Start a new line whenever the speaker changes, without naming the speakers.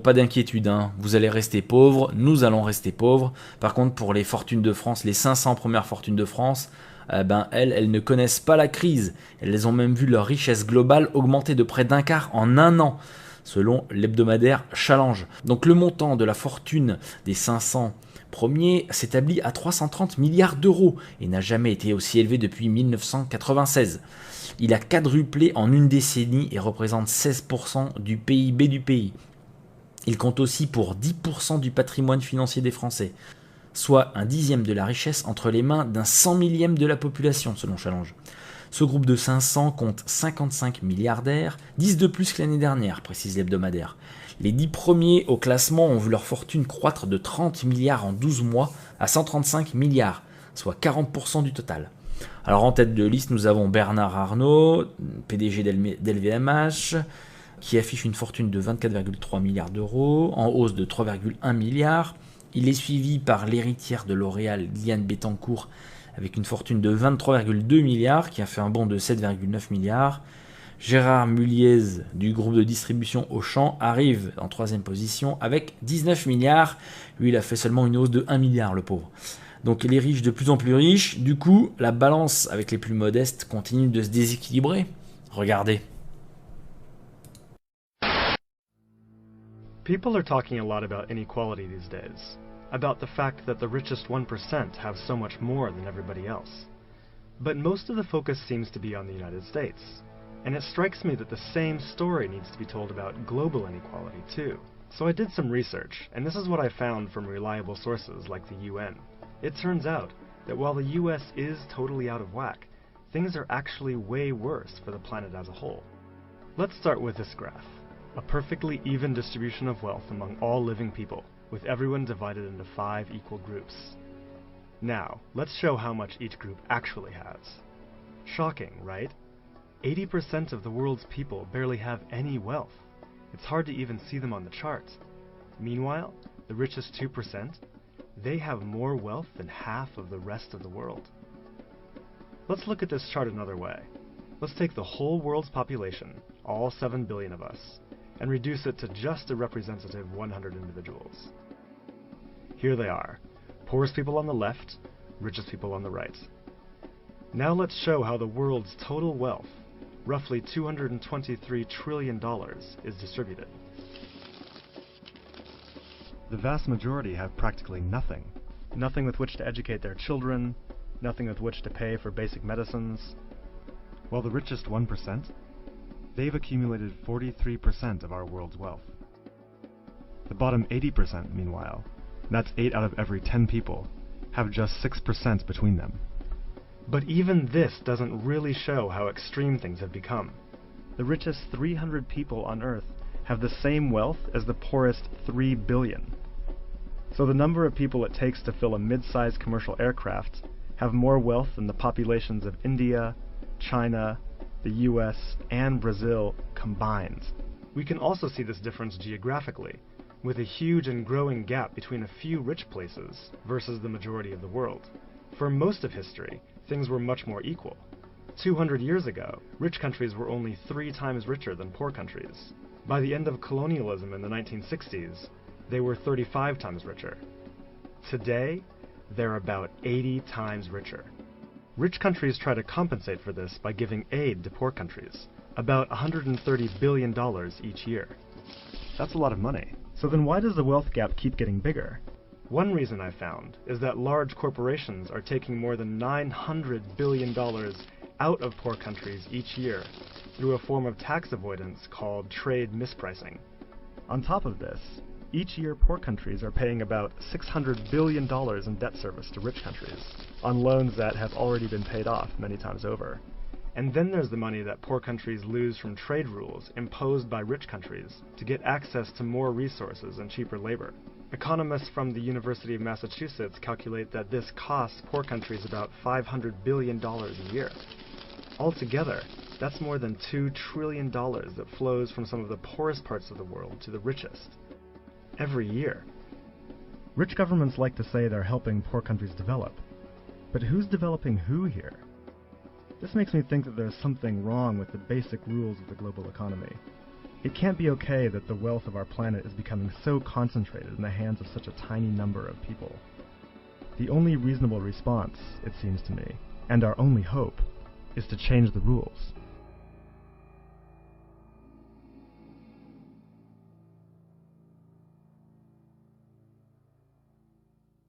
pas d'inquiétude, hein. Vous allez rester pauvres, nous allons rester pauvres. Par contre, pour les fortunes de France, les 500 premières fortunes de France, elles ne connaissent pas la crise. Elles ont même vu leur richesse globale augmenter de près d'un quart en un an, selon l'hebdomadaire Challenge. Donc le montant de la fortune des 500 premiers s'établit à 330 milliards d'euros et n'a jamais été aussi élevé depuis 1996. Il a quadruplé en une décennie et représente 16% du PIB du pays. Il compte aussi pour 10% du patrimoine financier des Français, soit un dixième de la richesse entre les mains d'un 100 millième de la population, selon Challenge. Ce groupe de 500 compte 55 milliardaires, 10 de plus que l'année dernière, précise l'hebdomadaire. Les 10 premiers au classement ont vu leur fortune croître de 30 milliards en 12 mois à 135 milliards, soit 40% du total. Alors en tête de liste, nous avons Bernard Arnault, PDG d'LVMH, qui affiche une fortune de 24,3 milliards d'euros, en hausse de 3,1 milliards. Il est suivi par l'héritière de L'Oréal, Liliane Bettencourt, avec une fortune de 23,2 milliards, qui a fait un bond de 7,9 milliards. Gérard Mulliez, du groupe de distribution Auchan, arrive en troisième position avec 19 milliards. Lui, il a fait seulement une hausse de 1 milliard, le pauvre. Donc les riches de plus en plus riches, du coup, la balance avec les plus modestes continue de se déséquilibrer. Regardez.
People are talking a lot about inequality these days, about the fact that the richest 1% have so much more than everybody else. But most of the focus seems to be on the United States, and it strikes me that the same story needs to be told about global inequality too. So I did some research, and this is what I found from reliable sources like the UN. It turns out that while the US is totally out of whack, things are actually way worse for the planet as a whole. Let's start with this graph. A perfectly even distribution of wealth among all living people, with everyone divided into 5 equal groups. Now, let's show how much each group actually has. Shocking, right? 80% of the world's people barely have any wealth. It's hard to even see them on the chart. Meanwhile, the richest 2%, they have more wealth than half of the rest of the world. Let's look at this chart another way. Let's take the whole world's population, all 7 billion of us, and reduce it to just a representative 100 individuals. Here they are, poorest people on the left, richest people on the right. Now let's show how the world's total wealth, roughly $223 trillion, is distributed. The vast majority have practically nothing. Nothing with which to educate their children, nothing with which to pay for basic medicines. While the richest 1%, they've accumulated 43% of our world's wealth. The bottom 80%, meanwhile, that's 8 out of every 10 people, have just 6% between them. But even this doesn't really show how extreme things have become. The richest 300 people on Earth have the same wealth as the poorest 3 billion. So the number of people it takes to fill a mid-sized commercial aircraft have more wealth than the populations of India, China, the US, and Brazil combined. We can also see this difference geographically, with a huge and growing gap between a few rich places versus the majority of the world. For most of history, things were much more equal. 200 years ago, rich countries were only 3 times richer than poor countries. By the end of colonialism in the 1960s, they were 35 times richer. Today, they're about 80 times richer. Rich countries try to compensate for this by giving aid to poor countries, about $130 billion each year. That's a lot of money. So then why does the wealth gap keep getting bigger? One reason I found is that large corporations are taking more than $900 billion out of poor countries each year through a form of tax avoidance called trade mispricing. On top of this, each year poor countries are paying about $600 billion in debt service to rich countries on loans that have already been paid off many times over. And then there's the money that poor countries lose from trade rules imposed by rich countries to get access to more resources and cheaper labor. Economists from the University of Massachusetts calculate that this costs poor countries about $500 billion a year. Altogether, that's more than $2 trillion that flows from some of the poorest parts of the world to the richest. Every year. Rich governments like to say they're helping poor countries develop. But who's developing who here? This makes me think that there's something wrong with the basic rules of the global economy. It can't be okay that the wealth of our planet is becoming so concentrated in the hands of such a tiny number of people. The only reasonable response, it seems to me, and our only hope, is to change the rules.